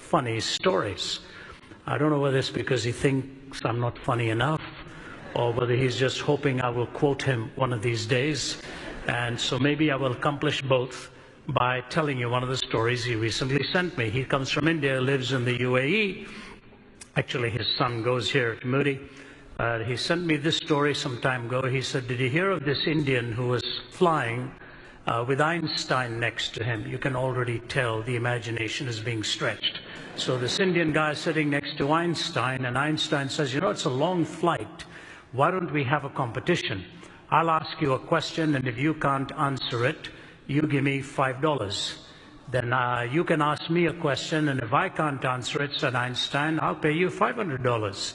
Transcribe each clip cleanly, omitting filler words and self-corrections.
funny stories. I don't know whether it's because he thinks I'm not funny enough or whether he's just hoping I will quote him one of these days. And so maybe I will accomplish both by telling you one of the stories he recently sent me. He comes from India, lives in the UAE. Actually, his son goes here to Moody. He sent me this story some time ago. He said, did you hear of this Indian who was flying with Einstein next to him? You can already tell the imagination is being stretched. So this Indian guy is sitting next to Einstein, and Einstein says, you know, it's a long flight. Why don't we have a competition? I'll ask you a question, and if you can't answer it, you give me $5. Then you can ask me a question, and if I can't answer it, said Einstein, I'll pay you $500.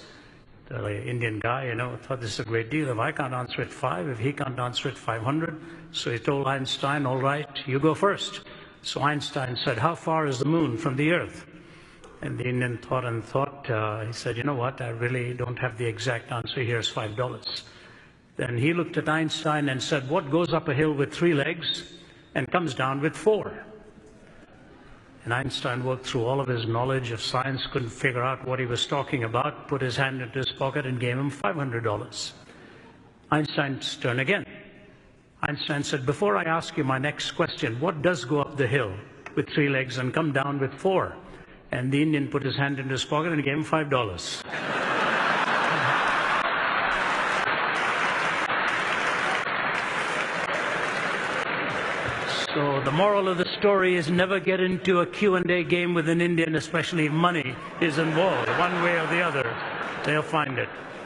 The Indian guy, you know, thought this is a great deal. If I can't answer it, $5. If he can't answer it, $500. So he told Einstein, all right, you go first. So Einstein said, how far is the moon from the earth? And the Indian thought and thought. He said, you know what, I really don't have the exact answer. Here's $5. Then he looked at Einstein and said, what goes up a hill with 3 legs and comes down with 4? And Einstein worked through all of his knowledge of science, couldn't figure out what he was talking about, put his hand into his pocket and gave him $500. Einstein's turn again. Einstein said, before I ask you my next question, what does go up the hill with 3 legs and come down with 4? And the Indian put his hand into his pocket and gave him $5. So the moral of the story is never get into a Q&A game with an Indian, especially if money is involved. One way or the other, they'll find it.